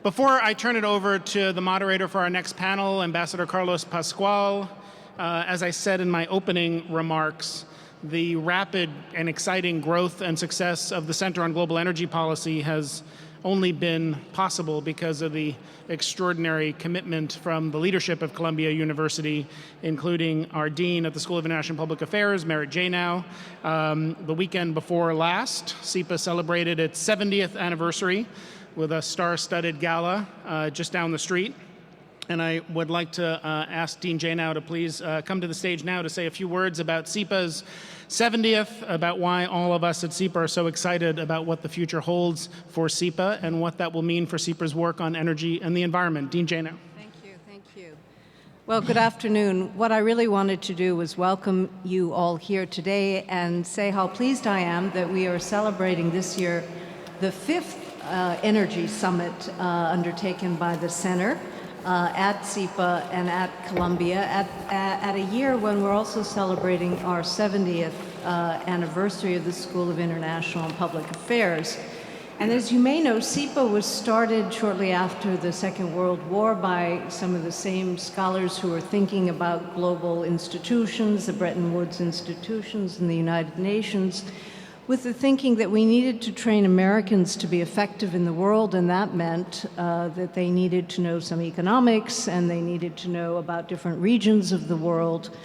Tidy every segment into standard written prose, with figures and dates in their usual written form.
Before I turn it over to the moderator for our next panel, Ambassador Carlos Pascual, as I said in my opening remarks, the rapid and exciting growth and success of the Center on Global Energy Policy has only been possible because of the extraordinary commitment from the leadership of Columbia University, including our dean at the School of International Public Affairs, Merritt Janow. The weekend before last, CIPA celebrated its 70th anniversary with a star-studded gala just down the street. And I would like to ask Dean Janow to please come to the stage now to say a few words about CIPA's 70th, about why all of us at CIPA are so excited about what the future holds for CIPA and what that will mean for CIPA's work on energy and the environment. Dean Janow. Thank you. Well, good afternoon. What I really wanted to do was welcome you all here today and say how pleased I am that we are celebrating this year the 5th Energy Summit undertaken by the Center at CIPA and at Columbia at a year when we're also celebrating our 70th anniversary of the School of International and Public Affairs. And as you may know, CIPA was started shortly after the Second World War by some of the same scholars who were thinking about global institutions, the Bretton Woods institutions and the United Nations, with the thinking that we needed to train Americans to be effective in the world, and that meant that they needed to know some economics and they needed to know about different regions of the world.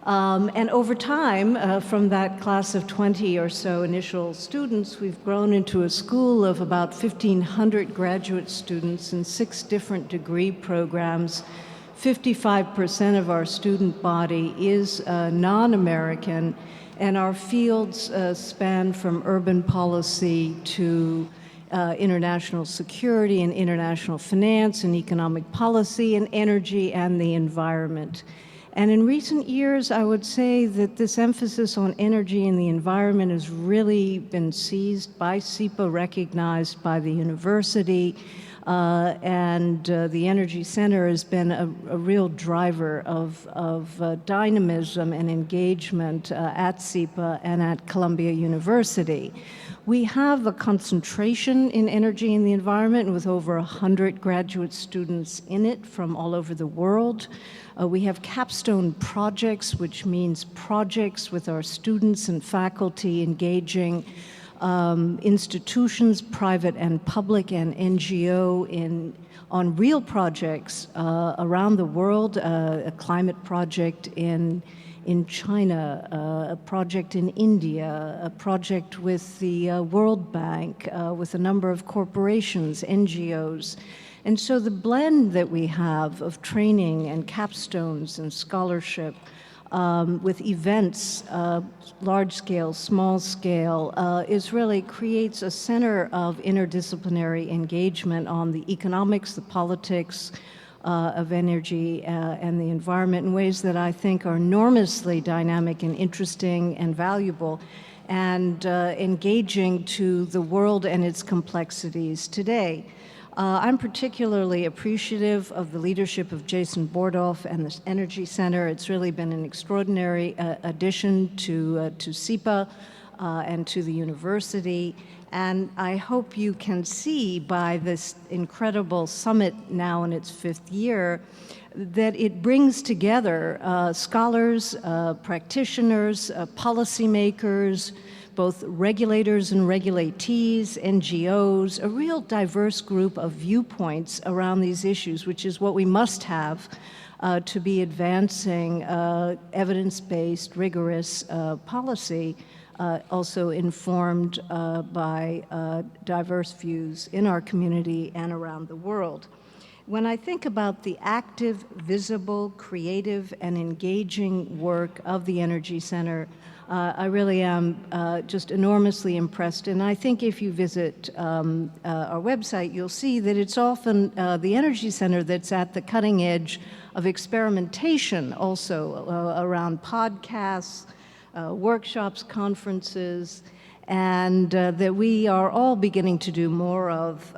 And over time, from that class of 20 or so initial students, we've grown into a school of about 1,500 graduate students in 6 different degree programs. 55% of our student body is non-American, and our fields span from urban policy to international security and international finance and economic policy and energy and the environment. And in recent years, I would say that this emphasis on energy and the environment has really been seized by CIPA, recognized by the university, and the Energy Center has been a real driver of dynamism and engagement at CIPA and at Columbia University. We have a concentration in energy and the environment with over 100 graduate students in it from all over the world. We have capstone projects, which means projects with our students and faculty engaging institutions, private and public and NGO on real projects around the world, a climate project in China, a project in India, a project with the World Bank, with a number of corporations, NGOs. And so the blend that we have of training and capstones and scholarship with events, large scale, small scale, really creates a center of interdisciplinary engagement on the economics, the politics of energy and the environment in ways that I think are enormously dynamic and interesting and valuable and engaging to the world and its complexities today. I'm particularly appreciative of the leadership of Jason Bordoff and the Energy Center. It's really been an extraordinary addition to CIPA and to the university. And I hope you can see by this incredible summit now in its 5th year that it brings together scholars, practitioners, policymakers, both regulators and regulatees, NGOs, a real diverse group of viewpoints around these issues, which is what we must have to be advancing evidence-based, rigorous policy, also informed by diverse views in our community and around the world. When I think about the active, visible, creative, and engaging work of the Energy Center, I really am just enormously impressed. And I think if you visit our website, you'll see that it's often the Energy Center that's at the cutting edge of experimentation also around podcasts, workshops, conferences, and that we are all beginning to do more of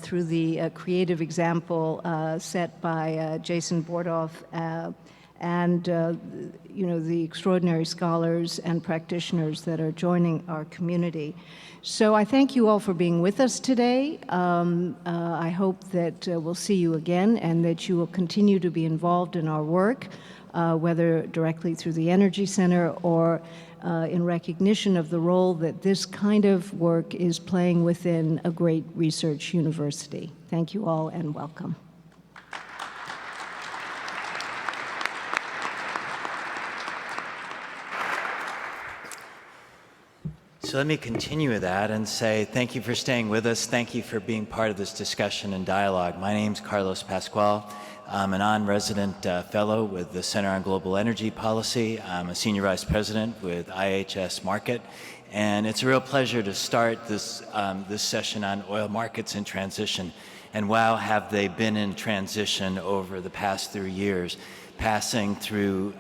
through the creative example set by Jason Bordoff and the extraordinary scholars and practitioners that are joining our community. So I thank you all for being with us today. I hope that we'll see you again and that you will continue to be involved in our work, whether directly through the Energy Center or in recognition of the role that this kind of work is playing within a great research university. Thank you all and welcome. So let me continue with that and say thank you for staying with us. Thank you for being part of this discussion and dialogue. My name's Carlos Pascual. I'm an on-resident fellow with the Center on Global Energy Policy. I'm a senior vice president with IHS Markit. And it's a real pleasure to start this session on oil markets in transition. And wow, have they been in transition over the past 3 years, passing through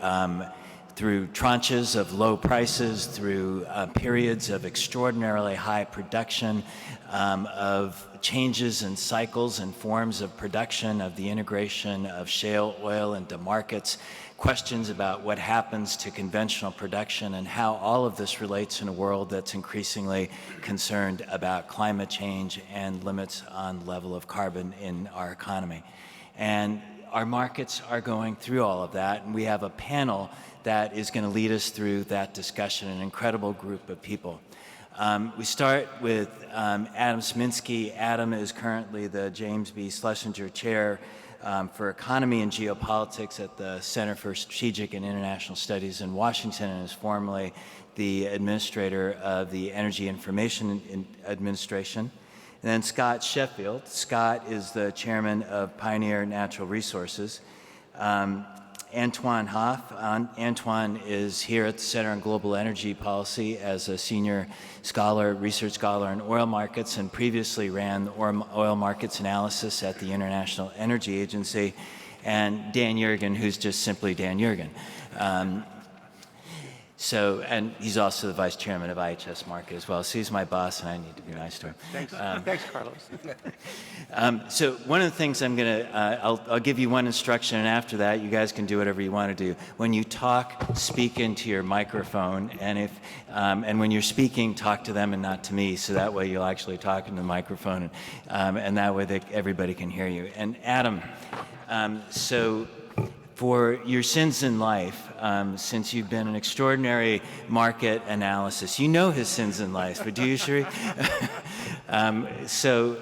tranches of low prices, through periods of extraordinarily high production, of changes in cycles and forms of production, of the integration of shale oil into markets, questions about what happens to conventional production and how all of this relates in a world that's increasingly concerned about climate change and limits on level of carbon in our economy. And our markets are going through all of that, and we have a panel that is going to lead us through that discussion, an incredible group of people. We start with Adam Sieminski. Adam is currently the James B. Schlesinger Chair for Economy and Geopolitics at the Center for Strategic and International Studies in Washington, and is formerly the administrator of the Energy Information Administration. And then Scott Sheffield. Scott is the chairman of Pioneer Natural Resources. Antoine Halff. Antoine is here at the Center on Global Energy Policy as a senior scholar, research scholar in oil markets, and previously ran the oil markets analysis at the International Energy Agency. And Dan Yergin, who's just simply Dan Yergin. And he's also the vice chairman of IHS Markit as well. So he's my boss, and I need to be nice to him. Thanks, thanks, Carlos. So one of the things I'll give you one instruction, and after that, you guys can do whatever you want to do. When you talk, speak into your microphone, and and when you're speaking, talk to them and not to me, so that way you'll actually talk into the microphone, and that way everybody can hear you. And Adam, so for your sins in life, since you've been an extraordinary market analysis. You know his sins in life, but do you, Sheree? So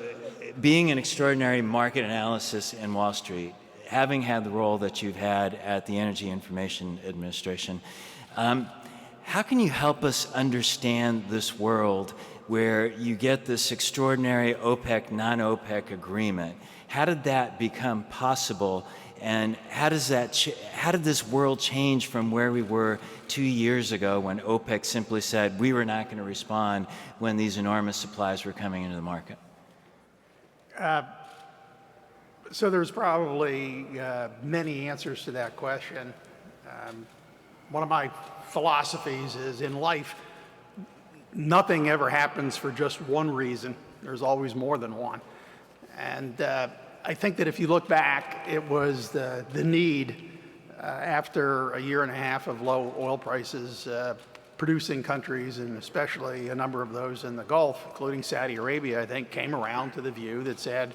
being an extraordinary market analysis in Wall Street, having had the role that you've had at the Energy Information Administration, how can you help us understand this world where you get this extraordinary OPEC, non-OPEC agreement? How did that become possible? And how did this world change from where we were 2 years ago when OPEC simply said we were not going to respond when these enormous supplies were coming into the market? So there's probably many answers to that question. One of my philosophies is in life, nothing ever happens for just one reason. There's always more than one. And I think that if you look back, it was the need after a year and a half of low oil prices, producing countries, and especially a number of those in the Gulf, including Saudi Arabia, I think came around to the view that said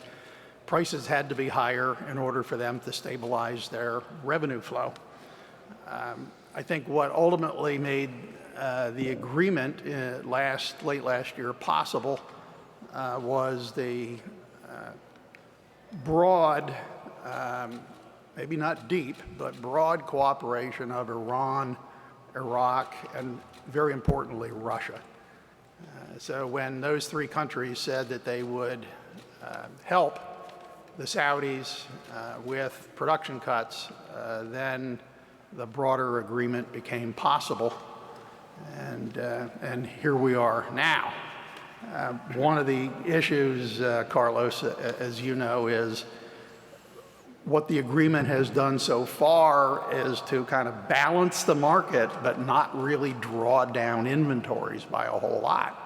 prices had to be higher in order for them to stabilize their revenue flow. I think what ultimately made the agreement late last year possible was the broad, maybe not deep, but broad cooperation of Iran, Iraq, and very importantly, Russia. So when those three countries said that they would help the Saudis with production cuts, then the broader agreement became possible, and here we are now. One of the issues, Carlos, as you know, is what the agreement has done so far is to kind of balance the market, but not really draw down inventories by a whole lot.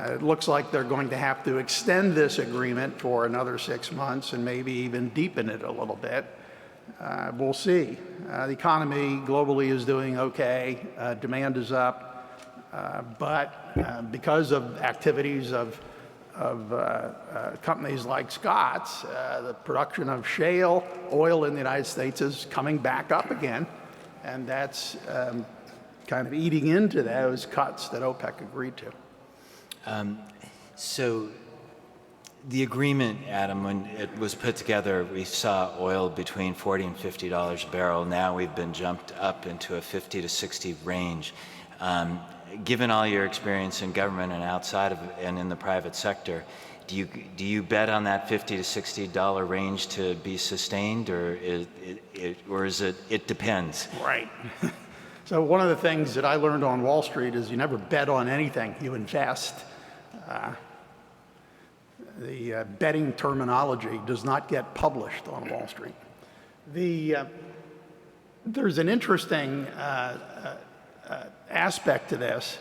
It looks like they're going to have to extend this agreement for another 6 months and maybe even deepen it a little bit. We'll see. The economy globally is doing okay. Demand is up. But because of activities of companies like Scott's, the production of shale oil in the United States is coming back up again. And that's kind of eating into those cuts that OPEC agreed to. So the agreement, Adam, when it was put together, we saw oil between $40 and $50 a barrel. Now we've been jumped up into a 50 to 60 range. Given all your experience in government and outside of and in the private sector, do you bet on that $50 to $60 range to be sustained, or is it depends? Right. So one of the things that I learned on Wall Street is you never bet on anything, you invest. The betting terminology does not get published on Wall Street. There's an interesting aspect to this,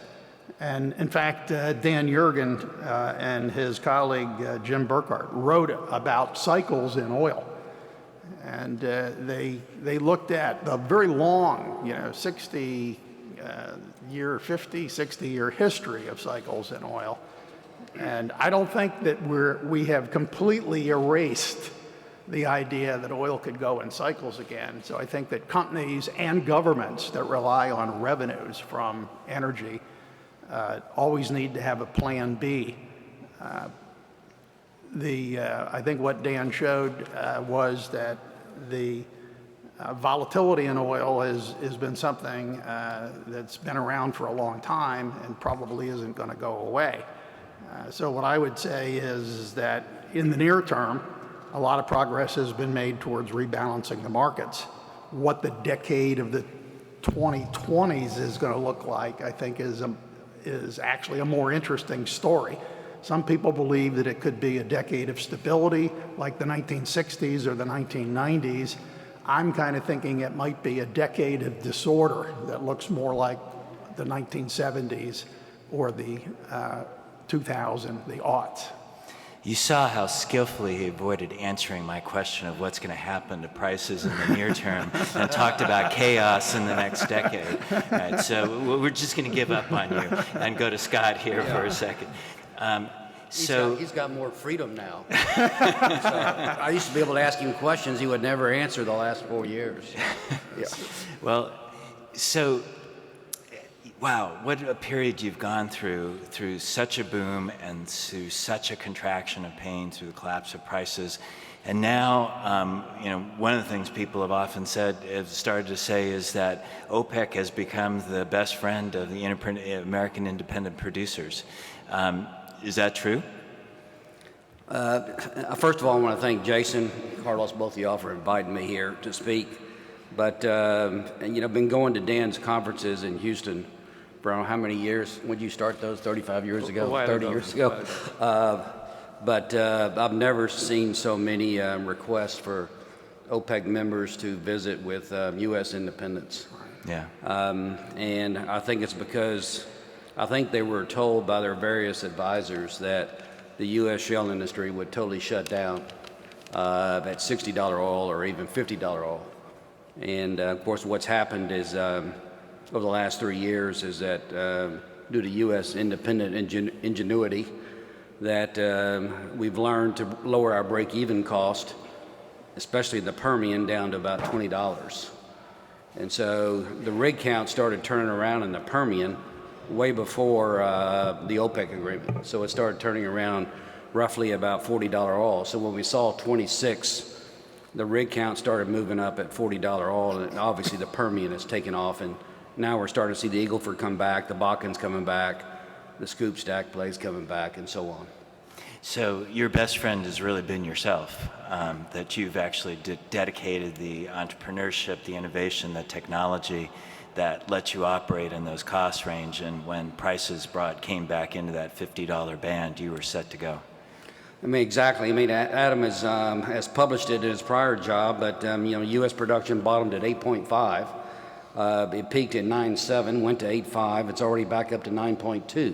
and in fact, Dan Yergin and his colleague Jim Burkhardt wrote about cycles in oil, and they looked at the very long, 60-year, 50, 60-year history of cycles in oil, and I don't think that we have completely erased the idea that oil could go in cycles again. So I think that companies and governments that rely on revenues from energy always need to have a plan B. I think what Dan showed was that the volatility in oil has been something that's been around for a long time and probably isn't going to go away. So what I would say is that in the near term, a lot of progress has been made towards rebalancing the markets. What the decade of the 2020s is going to look like, I think, is actually a more interesting story. Some people believe that it could be a decade of stability, like the 1960s or the 1990s. I'm kind of thinking it might be a decade of disorder that looks more like the 1970s or the 2000, the aughts. You saw how skillfully he avoided answering my question of what's going to happen to prices in the near term and talked about chaos in the next decade. Right, so we're just going to give up on you and go to Scott here for a second. He's got more freedom now. So I used to be able to ask him questions he would never answer the last 4 years. Yeah. Well, so wow, what a period you've gone through such a boom and through such a contraction of pain through the collapse of prices. And now, one of the things people have often started to say is that OPEC has become the best friend of the American independent producers. Is that true? First of all, I want to thank Jason, Carlos, both of y'all for inviting me here to speak. But, I've been going to Dan's conferences in Houston for how many years? When did you start those? 35 years ago? 30 years ago? But I've never seen so many requests for OPEC members to visit with U.S. independents. Yeah. And I think it's because I think they were told by their various advisors that the U.S. shale industry would totally shut down at $60 oil or even $50 oil. And of course, what's happened is over the last 3 years is that due to U.S. independent ingenuity, that we've learned to lower our break-even cost, especially the Permian, down to about $20. And so the rig count started turning around in the Permian way before the OPEC agreement. So it started turning around roughly about $40 oil. So when we saw 26, the rig count started moving up at $40 oil, and obviously the Permian has taken off, and now we're starting to see the Eagle Ford come back, the Bakken's coming back, the Scoop Stack plays coming back, and so on. So your best friend has really been yourself, that you've actually dedicated the entrepreneurship, the innovation, the technology that lets you operate in those cost range, and when prices came back into that $50 band, you were set to go. Exactly. Adam has published it in his prior job, but U.S. production bottomed at 8.5. It peaked at 9.7, went to 8.5. It's already back up to 9.2.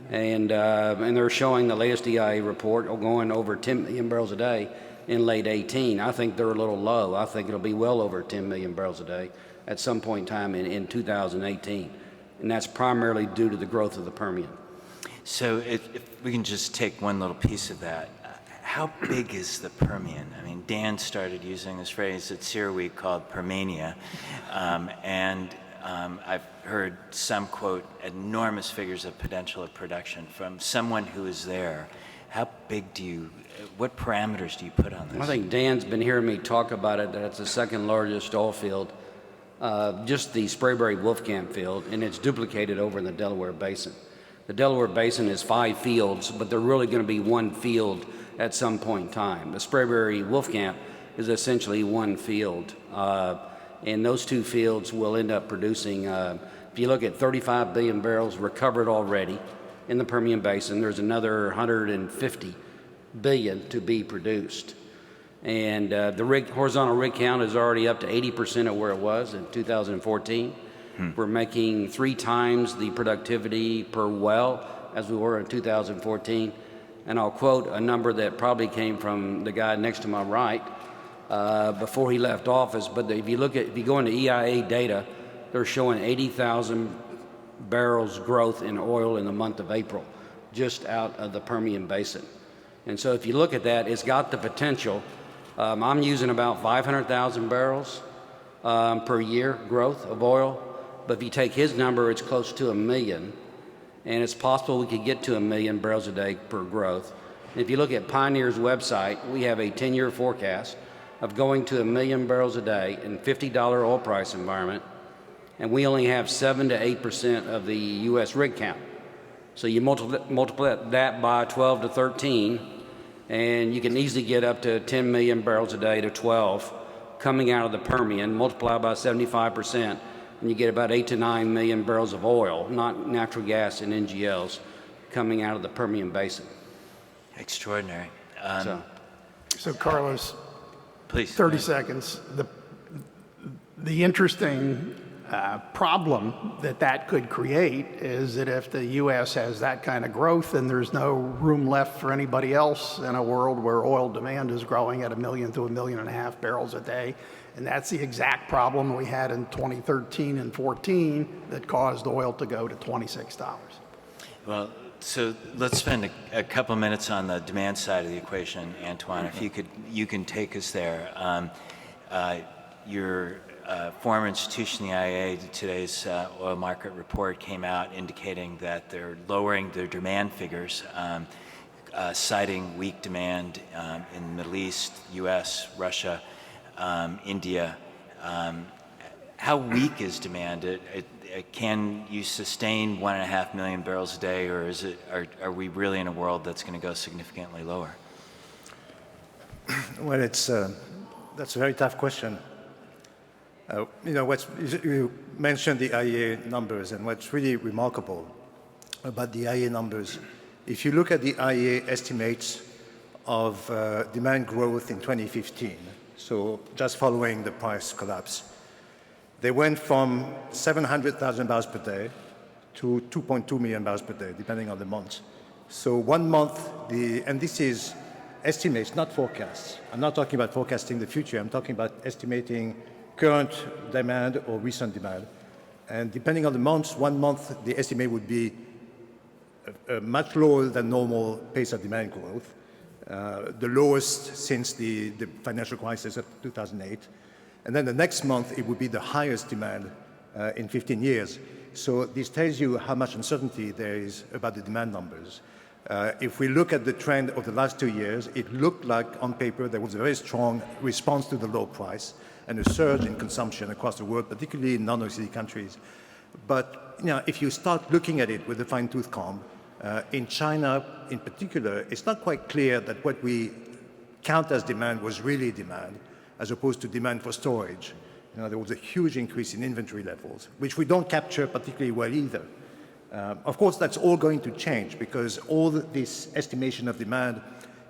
And they're showing the latest EIA report going over 10 million barrels a day in late 18. I think they're a little low. I think it'll be well over 10 million barrels a day at some point in time in 2018. And that's primarily due to the growth of the Permian. So if we can just take one little piece of that, how big is the Permian? I mean, Dan started using this phrase at CERAWeek called Permania, I've heard some quote enormous figures of potential of production from someone who is there. How big what parameters do you put on this? I think Dan's been hearing me talk about it, that it's the second largest oil field, just the Sprayberry Wolfcamp field, and it's duplicated over in the Delaware Basin. The Delaware Basin is 5 fields, but they're really going to be one field at some point in time. The Sprayberry Wolfcamp is essentially one field, and those 2 fields will end up producing, if you look at 35 billion barrels recovered already in the Permian Basin, there's another 150 billion to be produced. And the horizontal rig count is already up to 80% of where it was in 2014. We're making 3 times the productivity per well as we were in 2014. And I'll quote a number that probably came from the guy next to my right before he left office. But if you go into EIA data, they're showing 80,000 barrels growth in oil in the month of April, just out of the Permian Basin. And so if you look at that, it's got the potential. I'm using about 500,000 barrels per year growth of oil. But if you take his number, it's close to 1 million. And it's possible we could get to 1 million barrels a day per growth. And if you look at Pioneer's website, we have a 10-year forecast of going to 1 million barrels a day in $50 oil price environment. And we only have 7 to 8% of the U.S. rig count. So you multiply that by 12 to 13, and you can easily get up to 10 million barrels a day to 12 coming out of the Permian, multiply by 75%, and you get about 8 to 9 million barrels of oil, not natural gas and NGLs, coming out of the Permian Basin. Extraordinary. So Carlos, Please. 30 seconds. The interesting problem that could create is that if the U.S. has that kind of growth, then there's no room left for anybody else in a world where oil demand is growing at 1 million to 1.5 million barrels a day. And that's the exact problem we had in 2013 and 14 that caused oil to go to $26. Well, so let's spend a couple minutes on the demand side of the equation, Antoine. If you can take us there. Your former institution, the IEA, today's oil market report came out indicating that they're lowering their demand figures, citing weak demand in the Middle East, U.S., Russia, India. How weak is demand? Can you sustain 1.5 million barrels a day, or are we really in a world that's going to go significantly lower? Well, that's a very tough question. You mentioned the IEA numbers, and what's really remarkable about the IEA numbers, if you look at the IEA estimates of demand growth in 2015, so just following the price collapse, they went from 700,000 barrels per day to 2.2 million barrels per day, depending on the month. So 1 month, and this is estimates, not forecasts. I'm not talking about forecasting the future. I'm talking about estimating current demand or recent demand. And depending on the months, 1 month, the estimate would be a much lower than normal pace of demand growth, the lowest since the financial crisis of 2008. And then the next month, it would be the highest demand in 15 years. So this tells you how much uncertainty there is about the demand numbers. If we look at the trend of the last 2 years, it looked like on paper there was a very strong response to the low price and a surge in consumption across the world, particularly in non-OECD countries. But if you start looking at it with a fine-tooth comb, in China in particular, it's not quite clear that what we count as demand was really demand, as opposed to demand for storage. There was a huge increase in inventory levels, which we don't capture particularly well either. Of course, that's all going to change because all this estimation of demand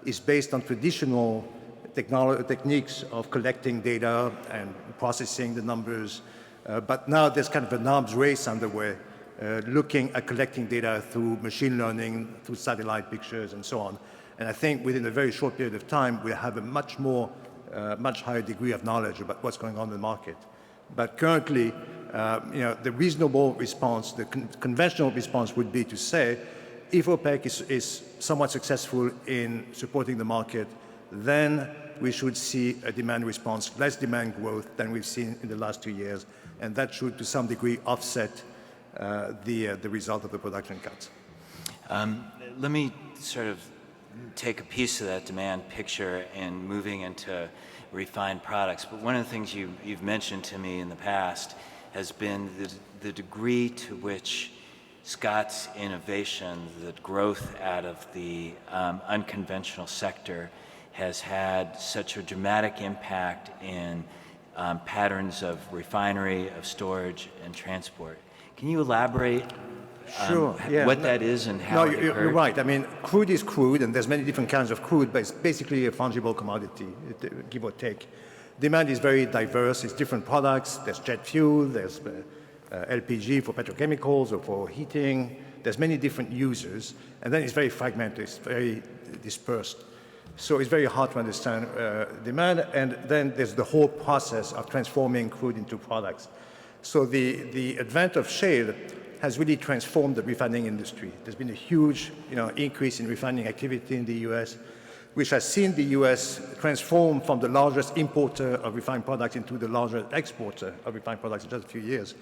is based on traditional techniques of collecting data and processing the numbers. But now there's kind of an arms race underway, looking at collecting data through machine learning, through satellite pictures, and so on. And I think within a very short period of time, we'll have a much higher degree of knowledge about what's going on in the market. But currently, the reasonable response, the conventional response would be to say, if OPEC is somewhat successful in supporting the market, then we should see a demand response, less demand growth than we've seen in the last 2 years, and that should, to some degree, offset the result of the production cuts. Let me sort of take a piece of that demand picture and moving into refined products. But one of the things you've mentioned to me in the past has been the degree to which Scott's innovation, the growth out of the unconventional sector, has had such a dramatic impact in patterns of refinery, of storage, and transport. Can you elaborate what that is and how it occurred? You're right. I mean, crude is crude, and there's many different kinds of crude, but it's basically a fungible commodity, give or take. Demand is very diverse. It's different products. There's jet fuel. There's LPG for petrochemicals or for heating. There's many different users, and then it's very fragmented. It's very dispersed. So it's very hard to understand demand, and then there's the whole process of transforming crude into products. So the advent of shale has really transformed the refining industry. There's been a huge increase in refining activity in the U.S., which has seen the U.S. transform from the largest importer of refined products into the largest exporter of refined products in just a few years.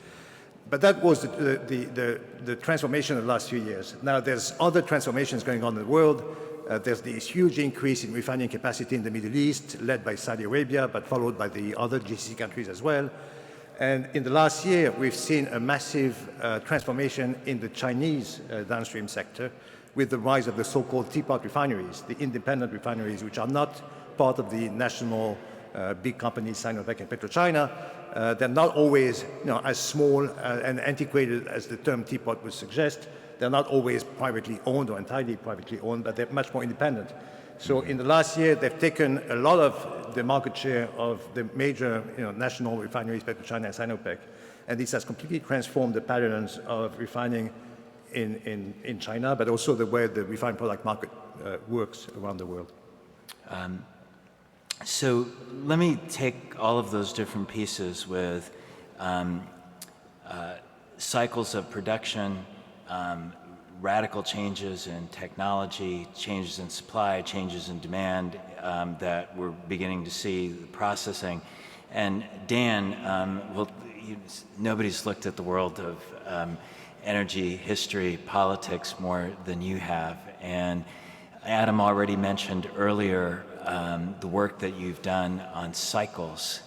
But that was the transformation of the last few years. Now there's other transformations going on in the world. There's this huge increase in refining capacity in the Middle East, led by Saudi Arabia, but followed by the other GCC countries as well. And in the last year, we've seen a massive transformation in the Chinese downstream sector with the rise of the so-called teapot refineries, the independent refineries, which are not part of the national big companies, Sinopec and PetroChina. They're not always as small and antiquated as the term teapot would suggest. They're not always privately owned or entirely privately owned, but they're much more independent. So in the last year, they've taken a lot of the market share of the major national refineries, PetroChina and Sinopec, and this has completely transformed the patterns of refining in China, but also the way the refined product market works around the world. So let me take all of those different pieces with cycles of production, radical changes in technology, changes in supply, changes in demand that we're beginning to see, the processing. And Dan, nobody's looked at the world of energy, history, politics more than you have. And Adam already mentioned earlier the work that you've done on cycles.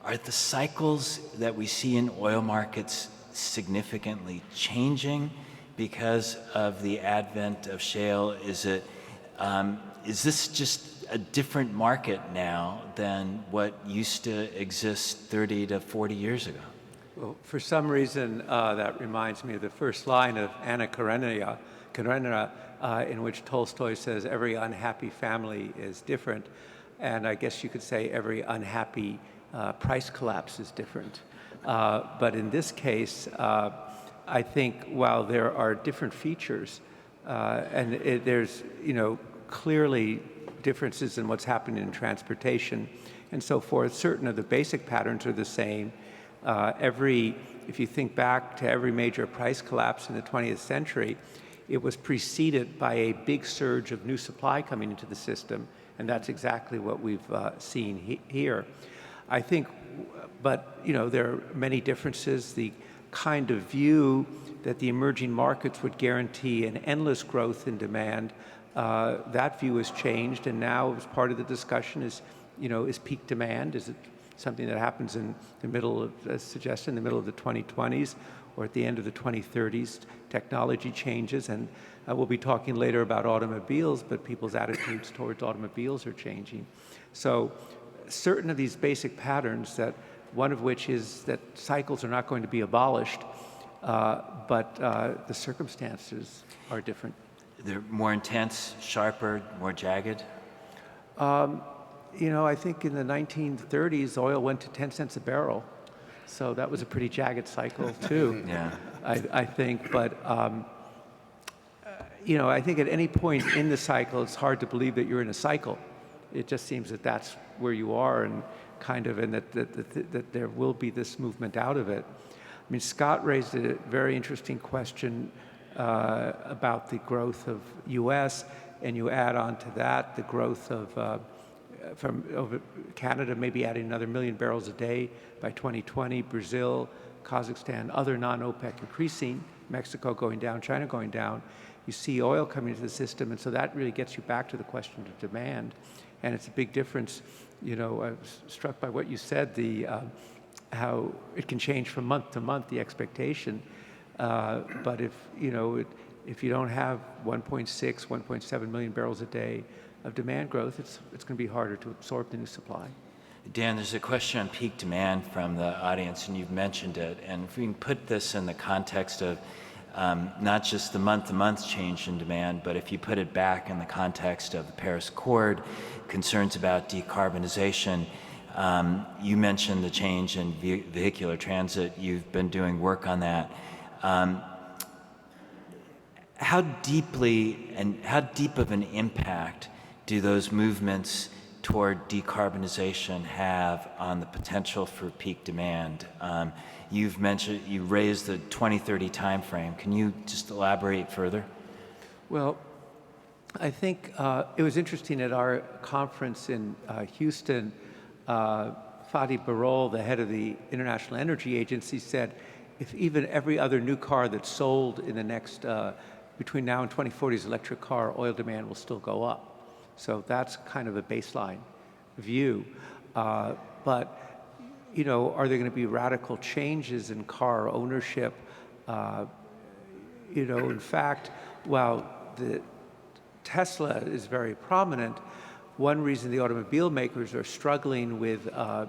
Are the cycles that we see in oil markets significantly changing because of the advent of shale? Is this just a different market now than what used to exist 30 to 40 years ago? Well, for some reason, that reminds me of the first line of Anna Karenina, in which Tolstoy says, every unhappy family is different. And I guess you could say every unhappy price collapse is different. But in this case, I think while there are different features, and there's clearly differences in what's happening in transportation and so forth, certain of the basic patterns are the same. If you think back to every major price collapse in the 20th century, it was preceded by a big surge of new supply coming into the system, and that's exactly what we've seen here. I think, but there are many differences. The kind of view that the emerging markets would guarantee an endless growth in demand, that view has changed, and now as part of the discussion is peak demand? Is it something that happens in the middle of, as suggested, in the middle of the 2020s or at the end of the 2030s? Technology changes, and we'll be talking later about automobiles, but people's attitudes towards automobiles are changing. So certain of these basic patterns, that one of which is that cycles are not going to be abolished, but the circumstances are different. They're more intense, sharper, more jagged? I think in the 1930s, oil went to 10 cents a barrel. So that was a pretty jagged cycle, too. Yeah. I think. But, you know, I think at any point in the cycle, it's hard to believe that you're in a cycle. It just seems that that's where you are, and that there will be this movement out of it. I mean, Scott raised a very interesting question about the growth of U.S., and you add on to that the growth of from over Canada, maybe adding another 1 million barrels a day by 2020, Brazil, Kazakhstan, other non-OPEC increasing, Mexico going down, China going down. You see oil coming into the system, and so that really gets you back to the question of demand. And it's a big difference. You know, I was struck by what you said, how it can change from month to month, the expectation. But if you don't have 1.6, 1.7 million barrels a day of demand growth, it's going to be harder to absorb the new supply. Dan, there's a question on peak demand from the audience, and you've mentioned it. And if we can put this in the context of not just the month-to-month change in demand, but if you put it back in the context of the Paris Accord, concerns about decarbonization, you mentioned the change in vehicular transit. You've been doing work on that. How deep of an impact do those movements toward decarbonization have on the potential for peak demand? You raised the 2030 timeframe. Can you just elaborate further? Well, I think it was interesting at our conference in Houston, Fatih Birol, the head of the International Energy Agency, said if even every other new car that's sold in the next, between now and 2040 is electric car, oil demand will still go up. So that's kind of a baseline view. But, you know, are there going to be radical changes in car ownership? You know, in fact, while the Tesla is very prominent, one reason the automobile makers are struggling with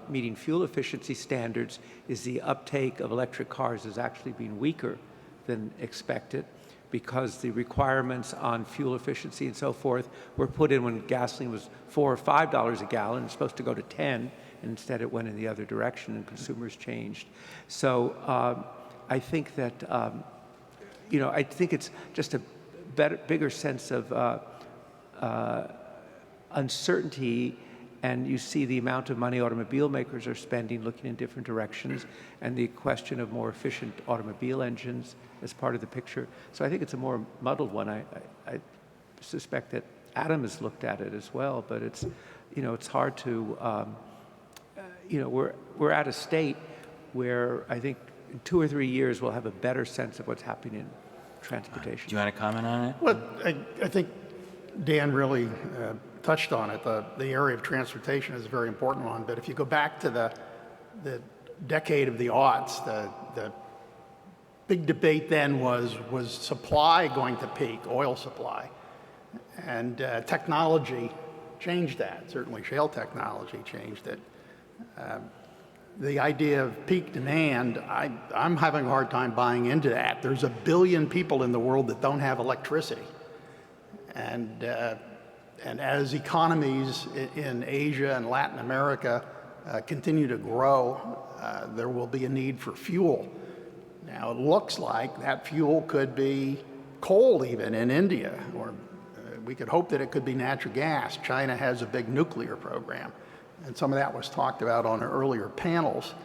meeting fuel efficiency standards is the uptake of electric cars has actually been weaker than expected, because the requirements on fuel efficiency and so forth were put in when gasoline was $4 or $5 a gallon. It's supposed to go to 10, and instead it went in the other direction, and consumers changed. So I think that, you know, I think it's just a bigger sense of uncertainty, and you see the amount of money automobile makers are spending looking in different directions, and the question of more efficient automobile engines as part of the picture. So I think it's a more muddled one. I suspect that Adam has looked at it as well, but it's, you know, it's hard to, you know, we're at a state where I think in 2 or 3 years we'll have a better sense of what's happening in transportation. Do you want to comment on it? Well, I think Dan really touched on it. The area of transportation is a very important one, but if you go back to the decade of the aughts, the big debate then was supply going to peak, oil supply? And technology changed that. Certainly shale technology changed it. The idea of peak demand, I'm having a hard time buying into that. There's 1 billion people in the world that don't have electricity. And as economies in Asia and Latin America continue to grow, there will be a need for fuel. Now, it looks like that fuel could be coal even in India, or we could hope that it could be natural gas. China has a big nuclear program, and some of that was talked about on earlier panels.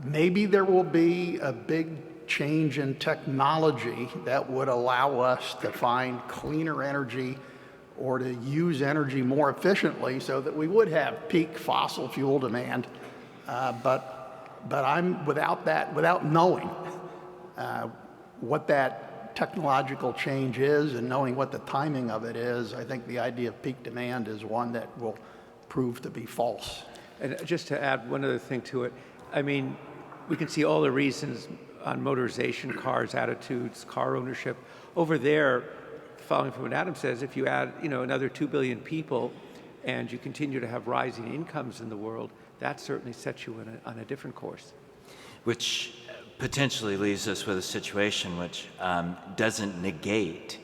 Maybe there will be a big change in technology that would allow us to find cleaner energy or to use energy more efficiently so that we would have peak fossil fuel demand. But I'm without knowing what that technological change is and knowing what the timing of it is, I think the idea of peak demand is one that will prove to be false. And just to add one other thing to it, I mean, we can see all the reasons on motorization, cars, attitudes, car ownership. Over there, following from what Adam says, if you add, you know, another 2 billion people and you continue to have rising incomes in the world, that certainly sets you on a different course. Which potentially leaves us with a situation which doesn't negate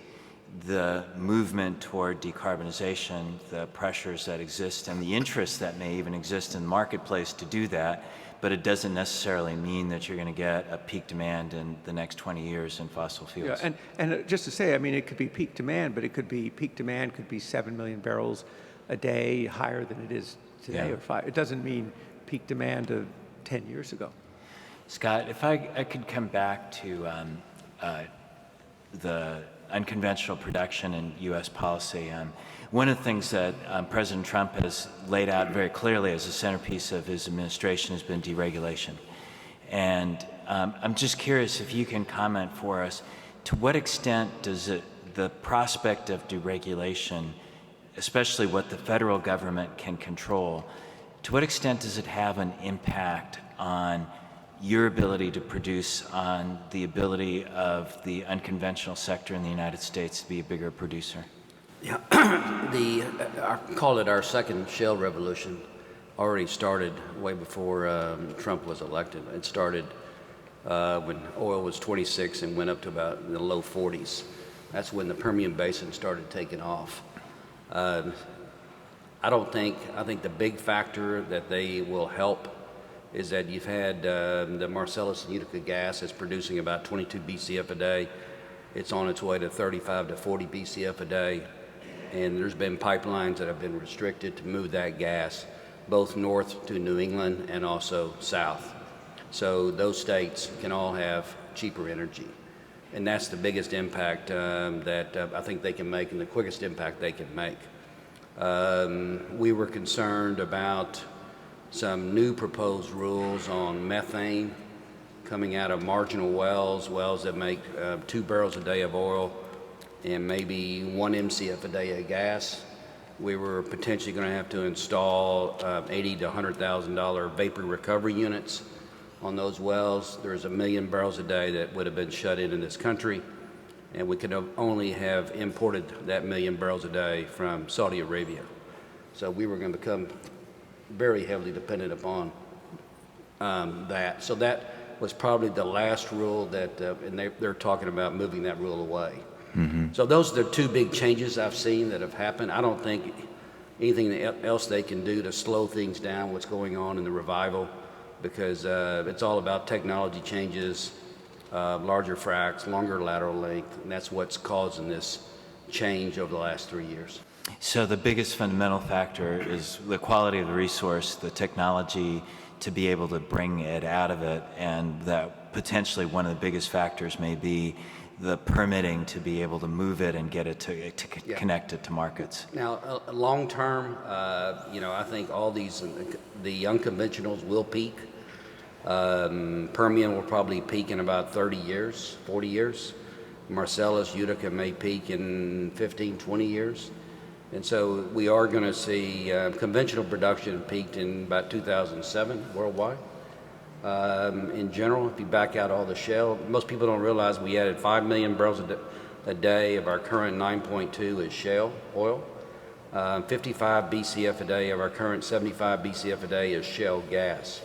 the movement toward decarbonization, the pressures that exist, and the interests that may even exist in the marketplace to do that, but it doesn't necessarily mean that you're going to get a peak demand in the next 20 years in fossil fuels. Yeah, and just to say, I mean, it could be peak demand, but it could be peak demand could be 7 million barrels a day higher than it is today, Yeah. or 5. It doesn't mean peak demand of 10 years ago. Scott, if I could come back to the unconventional production in U.S. policy. One of the things that President Trump has laid out very clearly as a centerpiece of his administration has been deregulation. And I'm just curious if you can comment for us, to what extent does the prospect of deregulation, especially what the federal government can control, to what extent does it have an impact on your ability to produce, on the ability of the unconventional sector in the United States to be a bigger producer? Yeah, I call it our second shale revolution, already started way before Trump was elected. It started when oil was 26 and went up to about in the low 40s. That's when the Permian Basin started taking off. I think the big factor that they will help is that you've had the Marcellus and Utica gas is producing about 22 BCF a day. It's on its way to 35 to 40 BCF a day. And there's been pipelines that have been restricted to move that gas both north to New England and also south. So those states can all have cheaper energy. And that's the biggest impact that I think they can make, and the quickest impact they can make. We were concerned about some new proposed rules on methane coming out of marginal wells that make 2 barrels a day of oil and maybe 1 MCF a day of gas. We were potentially going to have to install $80,000 to $100,000 vapor recovery units on those wells. There's 1 million barrels a day that would have been shut in this country, and we could have only have imported that 1 million barrels a day from Saudi Arabia. So we were going to become very heavily dependent upon that. So that was probably the last rule that, and they're talking about moving that rule away. Mm-hmm. So those are the two big changes I've seen that have happened. I don't think anything else they can do to slow things down, what's going on in the revival, because it's all about technology changes, larger fracs, longer lateral length, and that's what's causing this change over the last 3 years. So the biggest fundamental factor is the quality of the resource, the technology to be able to bring it out of it, and that potentially one of the biggest factors may be the permitting to be able to move it and get it to connect it to markets. Now, long term, I think all these, the unconventionals will peak. Permian will probably peak in about 30 years, 40 years. Marcellus, Utica may peak in 15, 20 years. And so we are going to see conventional production peaked in about 2007 worldwide. In general, if you back out all the shale, most people don't realize we added 5 million barrels a day of our current 9.2 is shale oil. 55 BCF a day of our current 75 BCF a day is shale gas.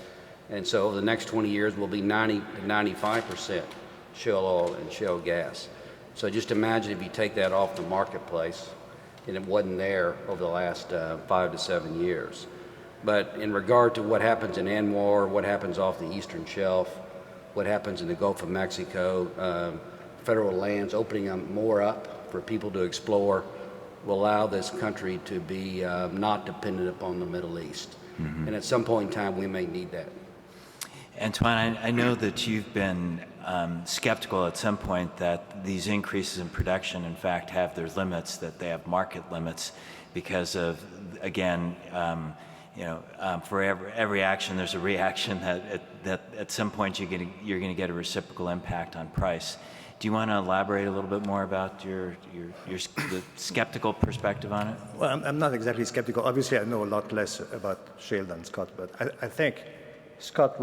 And so over the next 20 years, we'll be 90 to 95% shale oil and shale gas. So just imagine if you take that off the marketplace, and it wasn't there over the last 5 to 7 years. But in regard to what happens in Envoy, what happens off the Eastern Shelf, what happens in the Gulf of Mexico, federal lands opening them more up for people to explore will allow this country to be not dependent upon the Middle East. Mm-hmm. And at some point in time, we may need that. Antoine, I know that you've been skeptical at some point that these increases in production, in fact, have their limits, that they have market limits because of, again, for every action, there's a reaction that at some point you're going to get a reciprocal impact on price. Do you want to elaborate a little bit more about the skeptical perspective on it? Well, I'm not exactly skeptical. Obviously, I know a lot less about shale than Scott, but I think Scott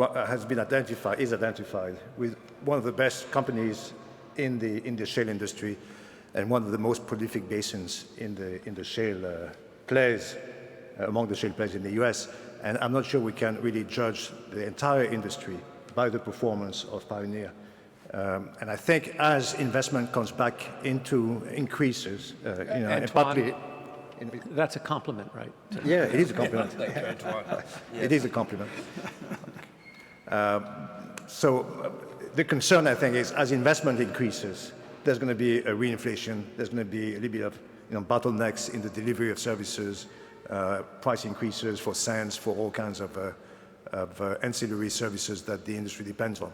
is identified with one of the best companies in the shale industry and one of the most prolific basins in the shale plays, among the shale plays in the U.S. And I'm not sure we can really judge the entire industry by the performance of Pioneer. And I think as investment comes back into increases, and partly, that's a compliment, right? yeah, it is a compliment. It is a compliment. The concern, I think, is as investment increases, there's going to be a reinflation. There's going to be a little bit of bottlenecks in the delivery of services, price increases for sands, for all kinds of ancillary services that the industry depends on.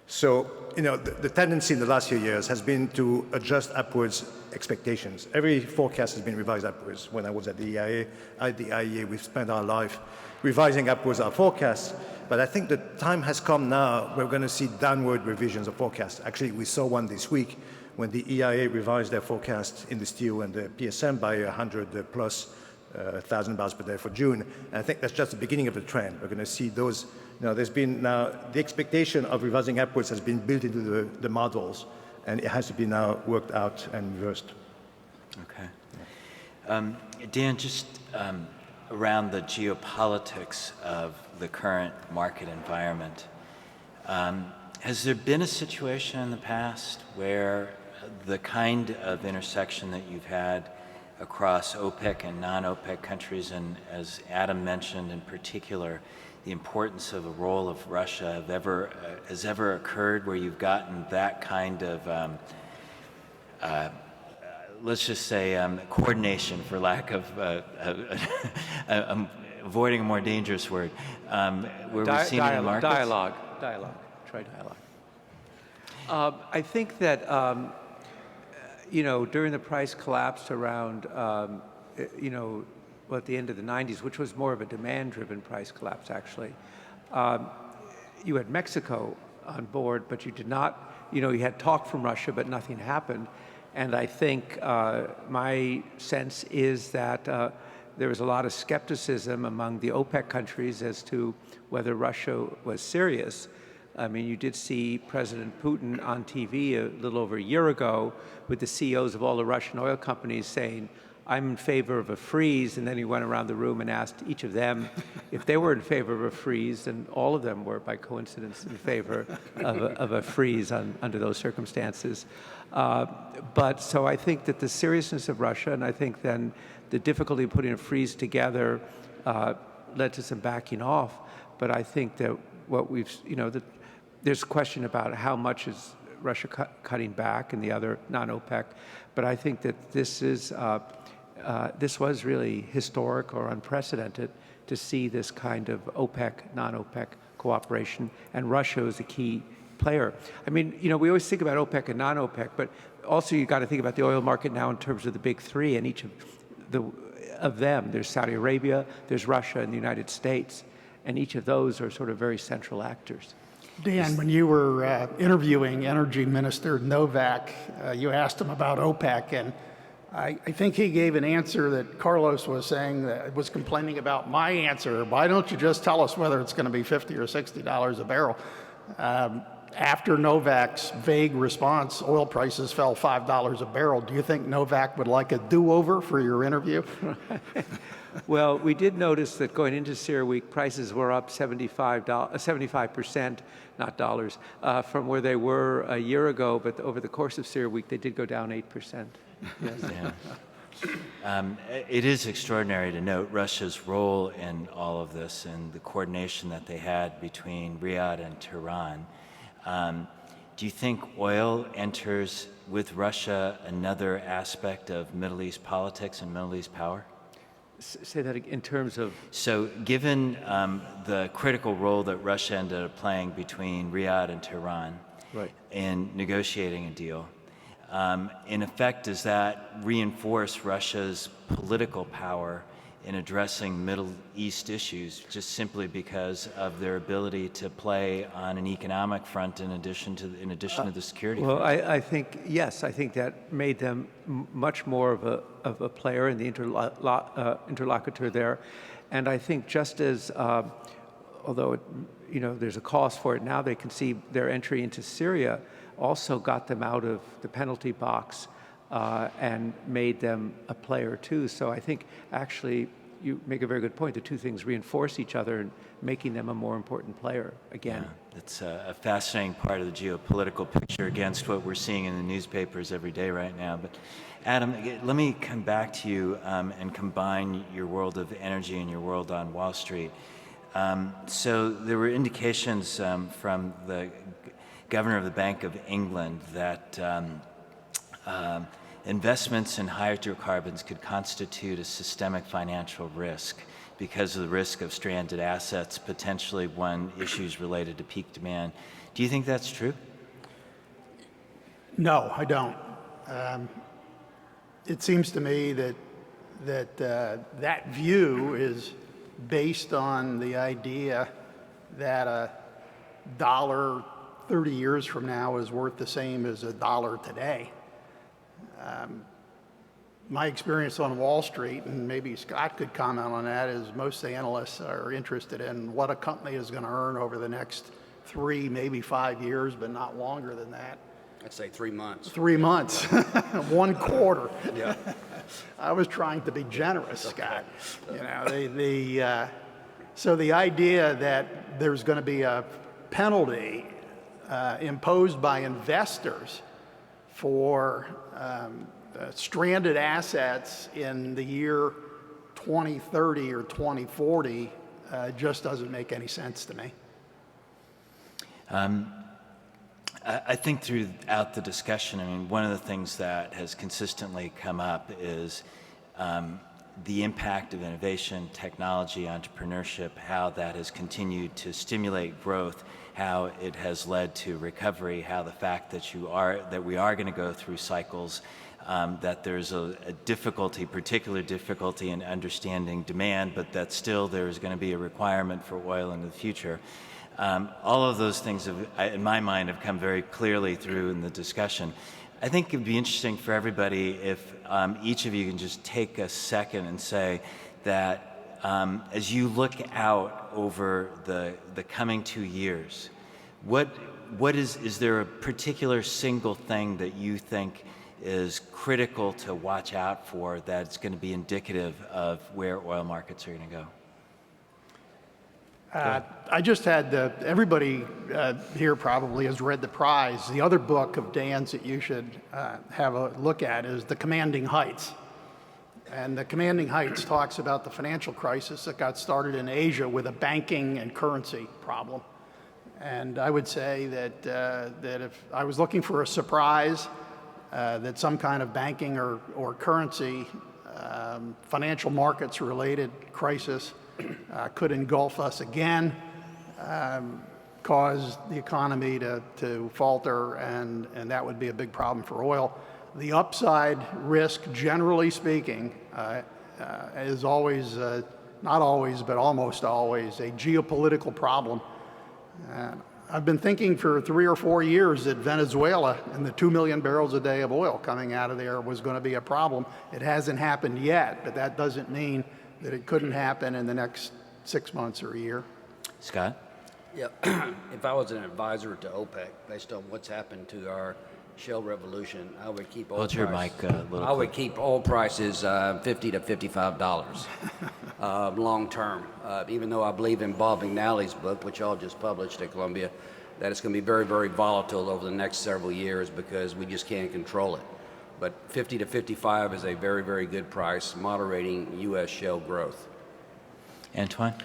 So, the tendency in the last few years has been to adjust upwards expectations. Every forecast has been revised upwards. When I was at the IEA, we've spent our life revising upwards our forecasts. But I think the time has come now, we're going to see downward revisions of forecasts. Actually, we saw one this week when the EIA revised their forecast in the steel and the PSM by 100 plus 1,000 barrels per day for June. And I think that's just the beginning of the trend. We're going to see those. There's been now the expectation of revising upwards has been built into the models, and it has to be now worked out and reversed. Okay. Dan, just around the geopolitics of the current market environment, has there been a situation in the past where the kind of intersection that you've had across OPEC and non-OPEC countries, and as Adam mentioned in particular, the importance of the role of Russia has ever occurred where you've gotten that kind of, let's just say, coordination, for lack of avoiding a more dangerous word, where we've seen it in markets? Dialogue. Try dialogue. I think that, during the price collapse around, at the end of the 90s, which was more of a demand-driven price collapse, actually, you had Mexico on board, but you did not, you had talk from Russia, but nothing happened. And I think my sense is that there was a lot of skepticism among the OPEC countries as to whether Russia was serious. I mean, you did see President Putin on TV a little over a year ago with the CEOs of all the Russian oil companies saying, I'm in favor of a freeze, and then he went around the room and asked each of them if they were in favor of a freeze, and all of them were, by coincidence, in favor of a freeze under those circumstances. But so I think that the seriousness of Russia, and I think then the difficulty of putting a freeze together led to some backing off. But I think that what we've, there's a question about how much is Russia cutting back and the other non-OPEC. But I think that this was really historic or unprecedented to see this kind of OPEC, non-OPEC cooperation, and Russia is a key player. I mean, we always think about OPEC and non-OPEC, but also you got to think about the oil market now in terms of the big three, and each of them, there's Saudi Arabia, there's Russia, and the United States, and each of those are sort of very central actors. Dan, when you were interviewing Energy Minister Novak, you asked him about OPEC, and I think he gave an answer that Carlos was saying that was complaining about my answer. Why don't you just tell us whether it's going to be $50 or $60 a barrel? After Novak's vague response, oil prices fell $5 a barrel. Do you think Novak would like a do-over for your interview? Well, we did notice that going into CERAWeek, prices were up 75%, not dollars, from where they were a year ago. But over the course of CERAWeek, they did go down 8%. Yes. Yeah. It is extraordinary to note Russia's role in all of this and the coordination that they had between Riyadh and Tehran. Do you think oil enters with Russia another aspect of Middle East politics and Middle East power? Say that in terms of? So given the critical role that Russia ended up playing between Riyadh and Tehran in negotiating a deal, in effect, does that reinforce Russia's political power in addressing Middle East issues just simply because of their ability to play on an economic front in addition to the security front? Well, I think, yes, I think that made them much more of a player and the interlocutor there. And I think just as, although there's a cost for it now, they can see their entry into Syria also got them out of the penalty box and made them a player too. So I think actually you make a very good point. The two things reinforce each other and making them a more important player again. Yeah, it's a fascinating part of the geopolitical picture against what we're seeing in the newspapers every day right now. But Adam, let me come back to you and combine your world of energy and your world on Wall Street. So there were indications from the governor of the Bank of England that investments in hydrocarbons could constitute a systemic financial risk because of the risk of stranded assets, potentially one issues related to peak demand. Do you think that's true? No, I don't. It seems to me that that view is based on the idea that a dollar 30 years from now is worth the same as a dollar today. My experience on Wall Street, and maybe Scott could comment on that, is most analysts are interested in what a company is going to earn over the next 3, maybe 5 years, but not longer than that. I'd say 3 months. 3 months, 1 quarter. Yeah. I was trying to be generous, Scott. You know, so the idea that there's going to be a penalty imposed by investors for stranded assets in the year 2030 or 2040 just doesn't make any sense to me. I think throughout the discussion, I mean, one of the things that has consistently come up is the impact of innovation, technology, entrepreneurship, how that has continued to stimulate growth, how it has led to recovery, how the fact that we are going to go through cycles, that there's a particular difficulty in understanding demand, but that still there is going to be a requirement for oil in the future. All of those things, in my mind, have come very clearly through in the discussion. I think it would be interesting for everybody if each of you can just take a second and say that as you look out over the coming 2 years, is there a particular single thing that you think is critical to watch out for that's going to be indicative of where oil markets are going to go? I just had everybody here probably has read The Prize. The other book of Dan's that you should have a look at is The Commanding Heights. And The Commanding Heights talks about the financial crisis that got started in Asia with a banking and currency problem. And I would say that if I was looking for a surprise, that some kind of banking or currency, financial markets related crisis could engulf us again, cause the economy to falter, and that would be a big problem for oil. The upside risk, generally speaking, is always, not always, but almost always, a geopolitical problem. I've been thinking for 3 or 4 years that Venezuela and the 2 million barrels a day of oil coming out of there was going to be a problem. It hasn't happened yet, but that doesn't mean that it couldn't happen in the next 6 months or a year. Scott? Yeah. If I was an advisor to OPEC, based on what's happened to our shale revolution, I would keep oil Hold your mic a little. I would keep oil prices $50 to $55 long term. Even though I believe in Bob McNally's book, which y'all just published at Columbia, that it's going to be very, very volatile over the next several years because we just can't control it. But 50 to 55 is a very, very good price, moderating U.S. shale growth. Antoine?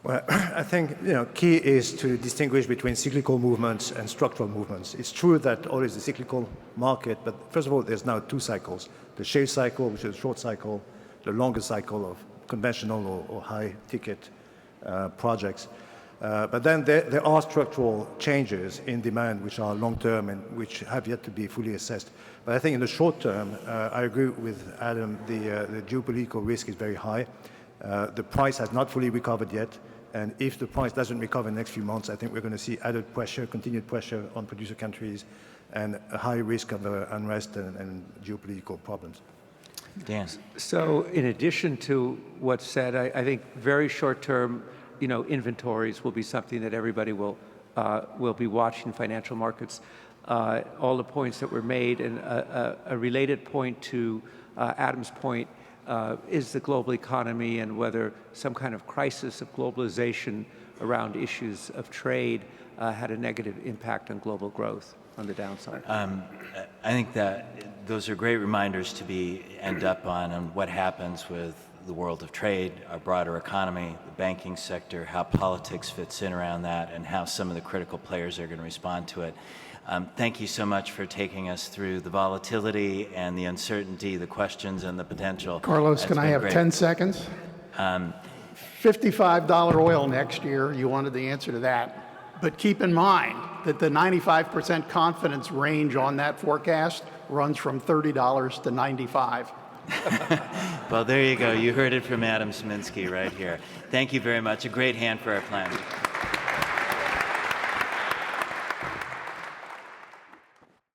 Well, I think key is to distinguish between cyclical movements and structural movements. It's true that oil is a cyclical market, but first of all, there's now 2 cycles. The shale cycle, which is a short cycle, the longer cycle of conventional or high-ticket projects. But then there are structural changes in demand which are long-term and which have yet to be fully assessed. But I think in the short term, I agree with Adam, the geopolitical risk is very high. The price has not fully recovered yet. And if the price doesn't recover in the next few months, I think we're going to see added pressure, continued pressure on producer countries, and a high risk of unrest and geopolitical problems. Dan? So in addition to what's said, I think very short-term, inventories will be something that everybody will be watching, financial markets. All the points that were made, and a related point to Adam's point is the global economy and whether some kind of crisis of globalization around issues of trade had a negative impact on global growth on the downside. I think that those are great reminders to end up on what happens with the world of trade, our broader economy, the banking sector, how politics fits in around that, and how some of the critical players are going to respond to it. Thank you so much for taking us through the volatility and the uncertainty, the questions and the potential. Carlos, That's can I been have great. 10 seconds? $55 oil next year, you wanted the answer to that. But keep in mind that the 95% confidence range on that forecast runs from $30 to $95. Well, there you go. You heard it from Adam Sieminski right here. Thank you very much. A great hand for our planet.